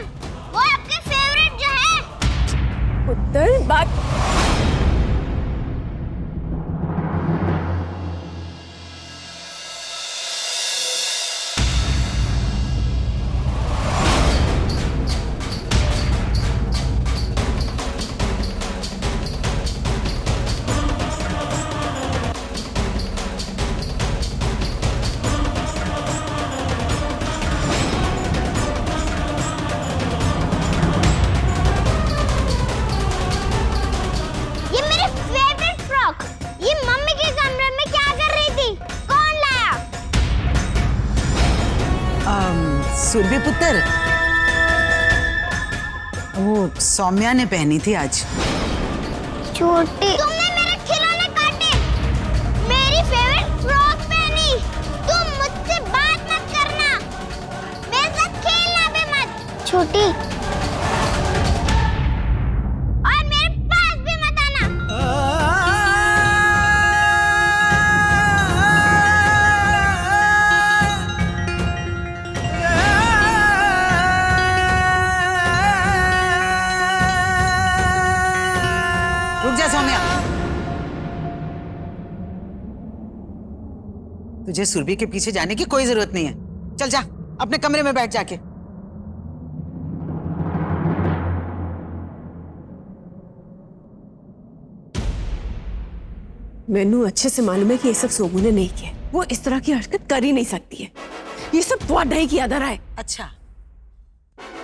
Speaker 2: वो आपके फेवरेट जो है।
Speaker 4: पुत्र, बात
Speaker 2: ये मेरी फेवरेट फ्रॉक, ये मम्मी के कमरे में क्या कर रही थी? कौन लाया?
Speaker 5: सुरभि पुत्र, वो सौम्या ने पहनी थी आज।
Speaker 2: छोटी, तुमने मेरे खिलौने काटे, मेरी फेवरेट फ्रॉक पहनी। तुम मुझसे बात मत करना, मेरे साथ खेलना भी मत। छोटी, और मेरे पास भी मत आना।
Speaker 5: रुक जा सौम्या, तुझे सुरभि के पीछे जाने की कोई जरूरत नहीं है। चल जा अपने कमरे में बैठ जाके।
Speaker 4: मैनू अच्छे से मालूम है कि ये सब सोमू ने नहीं किया। वो इस तरह की हरकत कर ही नहीं सकती है। ये सब तुम्हारा ही किया धरा है।
Speaker 5: अच्छा,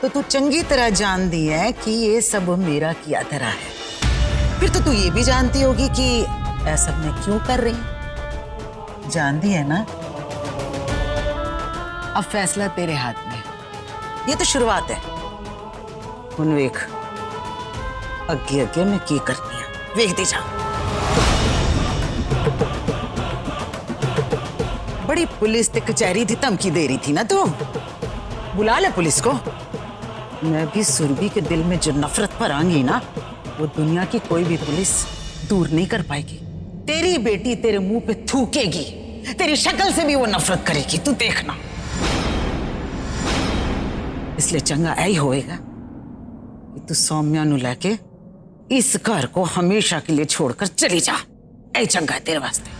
Speaker 5: तो तू चंगी तरह जानती है कि ये सब मेरा किया धरा है। फिर तो तू ये भी जानती होगी कि ऐसा मैं क्यों कर रही हूं। जानती है ना? अब फैसला तेरे हाथ में। ये तो शुरुआत है। हुन वेख अगे अगे मैं की करनी है, वेखती जा। बड़ी पुलिस ते कचहरी थी धमकी दे रही थी ना तू। बुला ले पुलिस को। मैं भी सुरभि के दिल में जो नफरत भरांगी ना, वो दुनिया की कोई भी पुलिस दूर नहीं कर पाएगी। तेरी बेटी तेरे मुंह पे थूकेगी, तेरी शक्ल से भी वो नफरत करेगी, तू देखना। इसलिए चंगा ऐ होएगा कि तू सौम्या नु लेके इस घर को हमेशा के लिए छोड़कर चली जा। ऐ चंगा है तेरे वास्ते।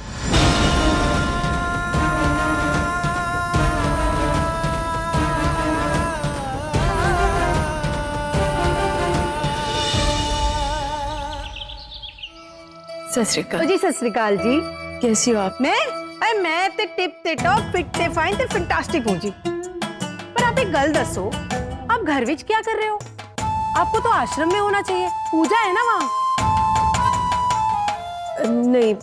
Speaker 4: सत श्री अकाल
Speaker 9: जी सत श्री अकाल जी।
Speaker 4: कैसी हो आप?
Speaker 9: मैं ते टिप ते टॉप फिट ते फाइन ते फैंटास्टिक हूं जी। पर आप एक गल दसो, आप घर विच क्या कर रहे हो? आपको तो आश्रम में होना चाहिए, पूजा है ना वहाँ।
Speaker 4: नहीं,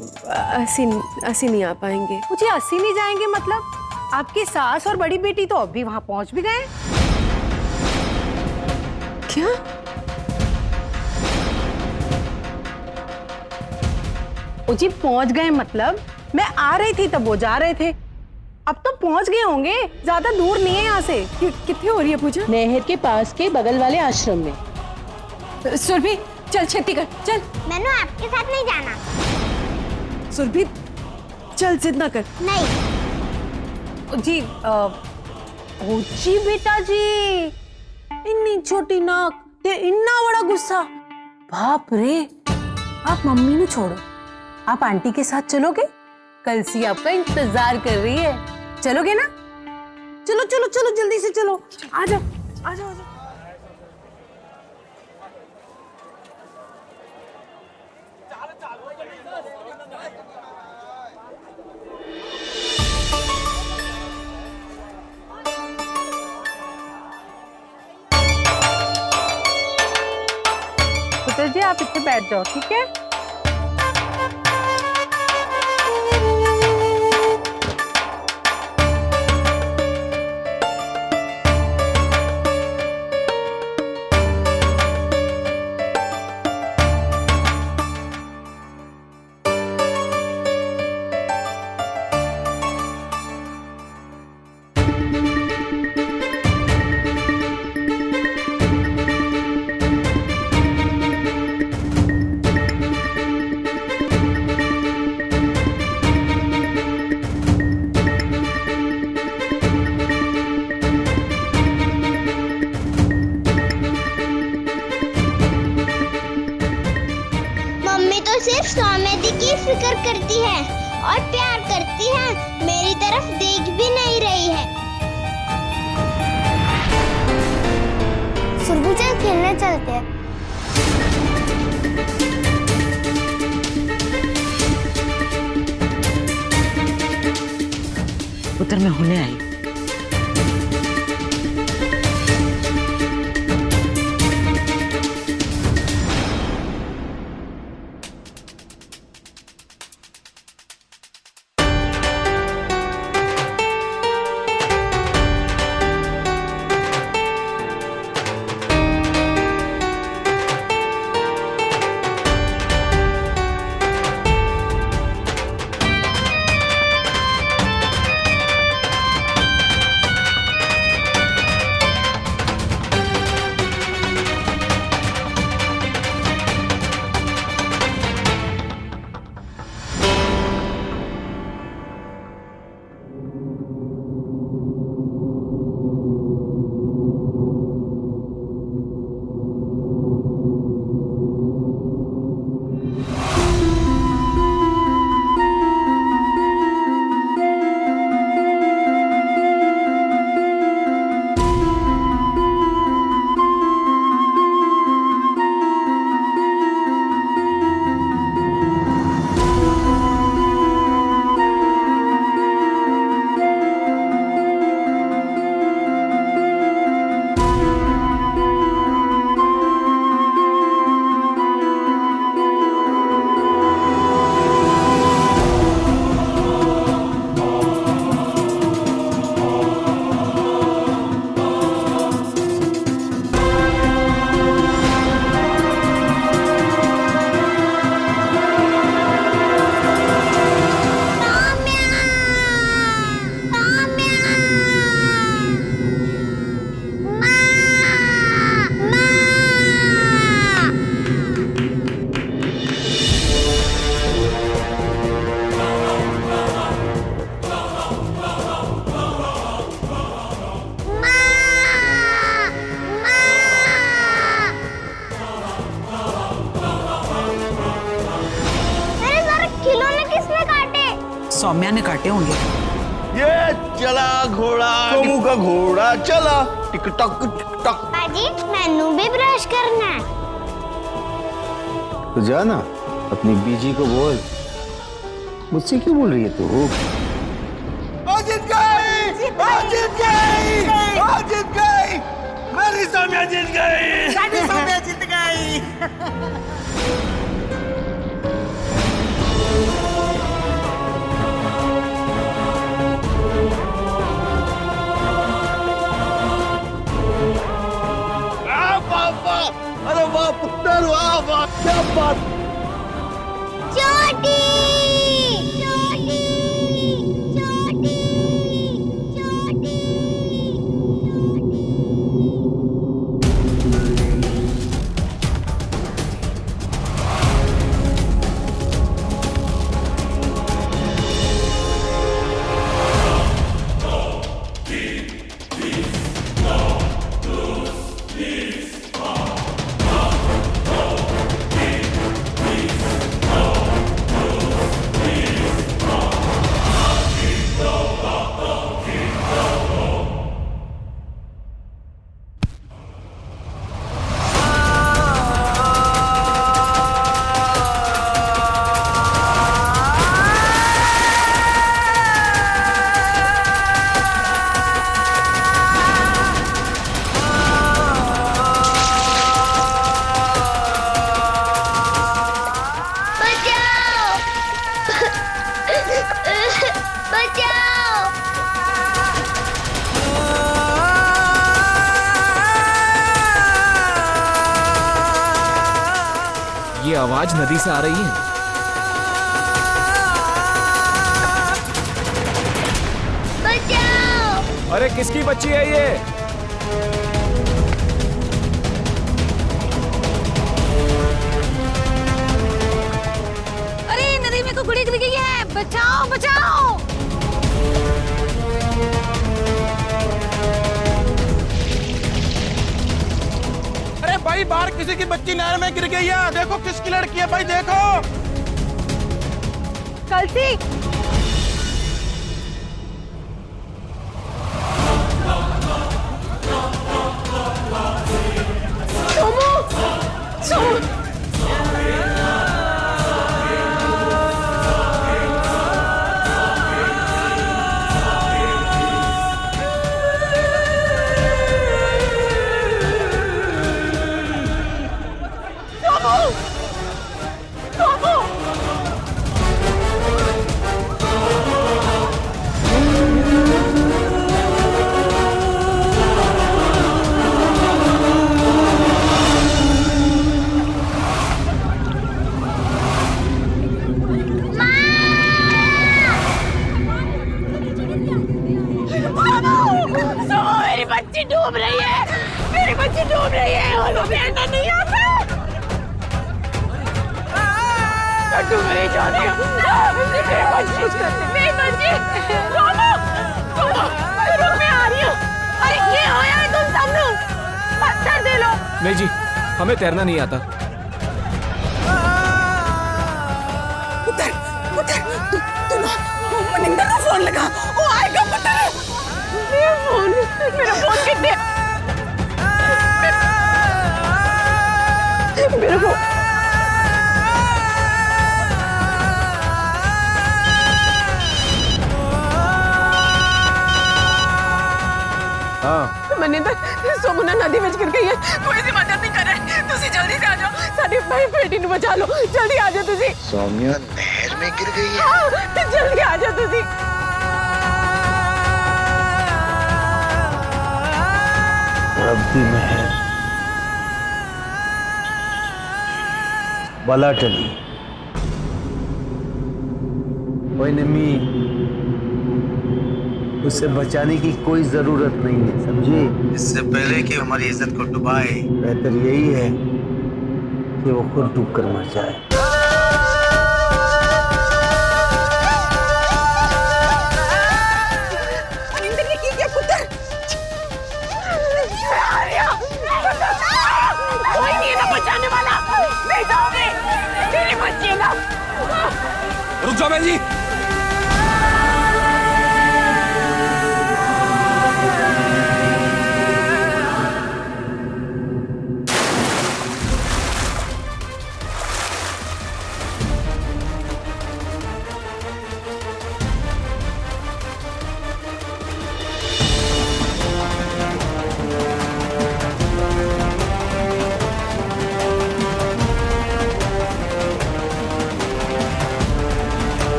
Speaker 4: असी नहीं आ पाएंगे।
Speaker 9: मुझे 80 नहीं जाएंगे मतलब? आपकी सास और बड़ी बेटी तो अभी वहां पहुंच भी गए।
Speaker 4: क्या?
Speaker 9: ओ जी पहुंच गए मतलब मैं आ रही थी तब वो जा रहे थे, अब तो पहुंच गए होंगे, ज्यादा दूर नहीं है यहाँ से।
Speaker 4: कितने हो रही है पूजा?
Speaker 9: नहर के पास के बगल वाले आश्रम में।
Speaker 4: सुरभि चल छेती कर, चल।
Speaker 2: मैंने आपके साथ नहीं जाना।
Speaker 4: सुरभि चल, जिद ना कर।
Speaker 2: नहीं
Speaker 9: जी ओ जी बेटा जी, इन्नी छोटी नाक ते इन्ना बड़ा गुस्सा, बाप रे। आप मम्मी ने छोड़ो, आप आंटी के साथ चलोगे? कलसी आपका इंतजार कर रही है, चलोगे ना? चलो चलो चलो जल्दी से चलो, आ जाओ आ जाओ आ जाओ। पुत्र जी आप इतने बैठ जाओ, ठीक है?
Speaker 2: सिर्फ सौम्यदी की फिक्र करती है और प्यार करती है, मेरी तरफ देख भी नहीं रही है। सुरभि चल खेलने चलते हैं।
Speaker 7: उधर मैं होने आई।
Speaker 8: सौम्या ने काटे होंगे।
Speaker 1: ये चला घोड़ा, चोमू का घोड़ा चला, टिक टक टिक टक।
Speaker 2: पाजी मैनू भी ब्रश करना है।
Speaker 1: तो जाना
Speaker 6: अपनी बीजी को बोल, मुझसे क्यों बोल रही है तू?
Speaker 1: जीत गई, जीत गई, जीत गई, मेरी सौम्या जीत गई,
Speaker 5: सौम्या जीत गई।
Speaker 1: अरे वाह पुत्र, वाह वाह, क्या बात।
Speaker 2: छोटी छोटी छोटी छोटी।
Speaker 10: ये आवाज नदी से आ रही है।
Speaker 2: बचाओ!
Speaker 10: अरे किसकी बच्ची है ये?
Speaker 9: अरे नदी में कुकड़ी गिर गई है, बचाओ बचाओ।
Speaker 3: अरे भाई बाहर किसी की बच्ची नहर में गिर गई है, देखो किसकी लड़की है भाई, देखो।
Speaker 9: कलसी डूब रही है, मेरी बच्ची डूब रही है और मुझे अंदर नहीं आता। डूब रही जाने मेरी बच्ची रोमो, रुक मैं आ रही हूँ। अरे ये होया है तुम सब लोग, पत्थर दे लो।
Speaker 10: नहीं जी, हमें तैरना नहीं आता।
Speaker 8: पुत्र पुत्र तू ना मनिंदर को फोन लगा, वो आएगा पुत्र।
Speaker 9: मेरा फोन कितने मेरे को
Speaker 6: हाँ
Speaker 9: मनिंदर सोमुना नदी में गिर गई है, कोई सी मदद नहीं कर रहे। तुसी जल्दी से आ जाओ, साडी भाई बेटी ने बचा लो, जल्दी आ जाओ तुसी।
Speaker 6: सौम्या नहर में गिर गई है।
Speaker 9: हाँ, तो जल्दी आ जाओ तुसी।
Speaker 6: रब दी मेहर बला टली। ओए निम्मी, उसे बचाने की कोई जरूरत नहीं है, समझी? इससे पहले कि हमारी इज्जत को डुबाए, बेहतर यही है कि वो खुद डूब कर मर जाए।
Speaker 8: मनिंदर ने की क्या पुत्र?
Speaker 9: कोई नहीं है ना बचाने वाला, मैं जाऊंगी, मेरी बच्ची ना।
Speaker 10: रुक जाओ बहन जी।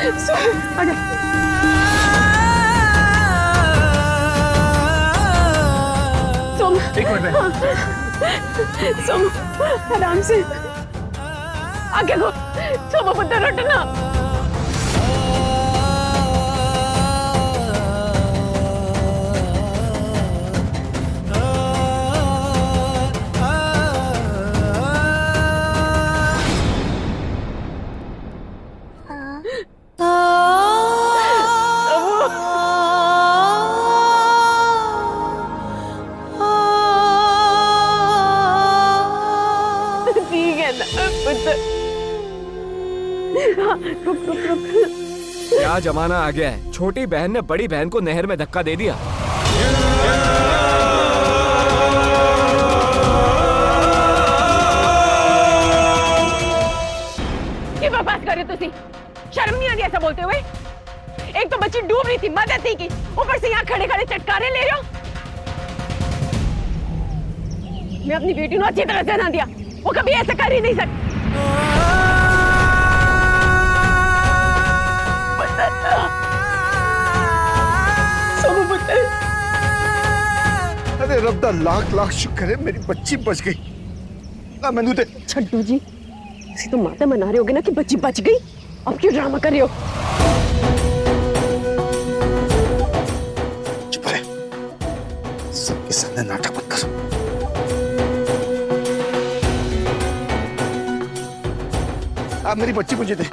Speaker 4: आजा। सोम,
Speaker 1: एक मिनट
Speaker 4: सोम, आराम से आगे को। सोम पुत्र उठना। ठीक है ना पुत्र। रुक रुक रुक।
Speaker 10: क्या जमाना आ गया है, छोटी बहन ने बड़ी बहन को नहर में धक्का दे दिया।
Speaker 4: ये बकवास कर रहे हो तुसी? शर्म नहीं आती ऐसा बोलते हुए? एक तो बच्ची डूब रही थी, मदद नहीं की, ऊपर से यहाँ खड़े खड़े चटकारे ले रहे हो। मैं अपनी बेटी को अच्छी तरह से ध्यान दिया, वो कभी ऐसा कर ही नहीं सकती। सोनू पुत्र।
Speaker 1: अरे रब दा लाख लाख शुक्र है मेरी बच्ची बच गई। मैनू ते
Speaker 4: छड्डू जी, इसी तो माता मना रहे होगे ना कि बच्ची बच गई, अब क्यों ड्रामा कर रहे हो?
Speaker 1: चुप रहे, सबके सामने नाटक मत करो। आप मेरी बच्ची मुझे दे।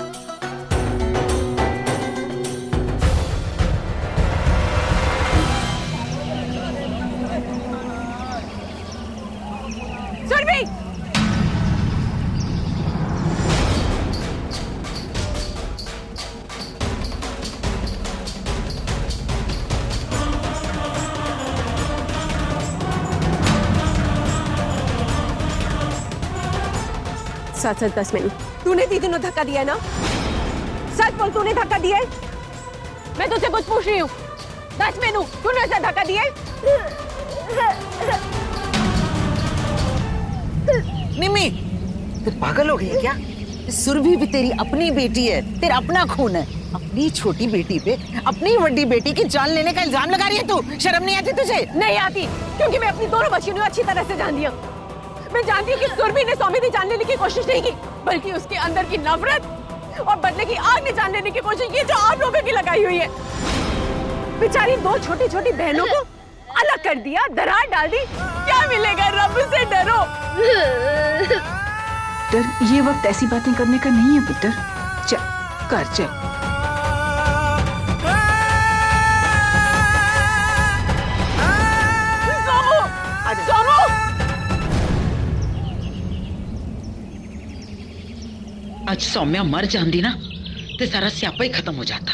Speaker 4: सुरभि! सात सात 10 मिनट। तूने दीदी को धक्का दिया है ना? सच बोल, तूने धक्का दिया है? मैं तुझसे कुछ पूछ रही हूँ। 10 मिनट तूने उसे धक्का दिया है?
Speaker 5: निम्मी, तू पागल हो गई है क्या? सुरभि भी तेरी अपनी बेटी है, तेरा अपना खून है। अपनी छोटी बेटी पे अपनी बड़ी बेटी की जान लेने का इल्जाम लगा रही है तू। शर्म नहीं आती तुझे?
Speaker 4: नहीं आती, क्योंकि मैं अपनी दोनों बच्चियों को अच्छी तरह से जानती हूँ। मैं जानती हूँ कि सुरभि ने सौम्या की जान लेने की कोशिश नहीं की, बल्कि उसके अंदर की नफरत और बदले की आग ने जान लेने की कोशिश की, जो आप लोगों की लगाई हुई है। बेचारी दो छोटी छोटी बहनों को अलग कर दिया, दरार डाल दी। क्या मिलेगा? रब से डरो।
Speaker 8: पुत्र, ये वक्त ऐसी बातें करने का नहीं है पुत्र। चल कर चल।
Speaker 4: सोमू! सोमू!
Speaker 7: आज सौम्या मर जाती ना तो सारा स्यापा ही खत्म हो जाता।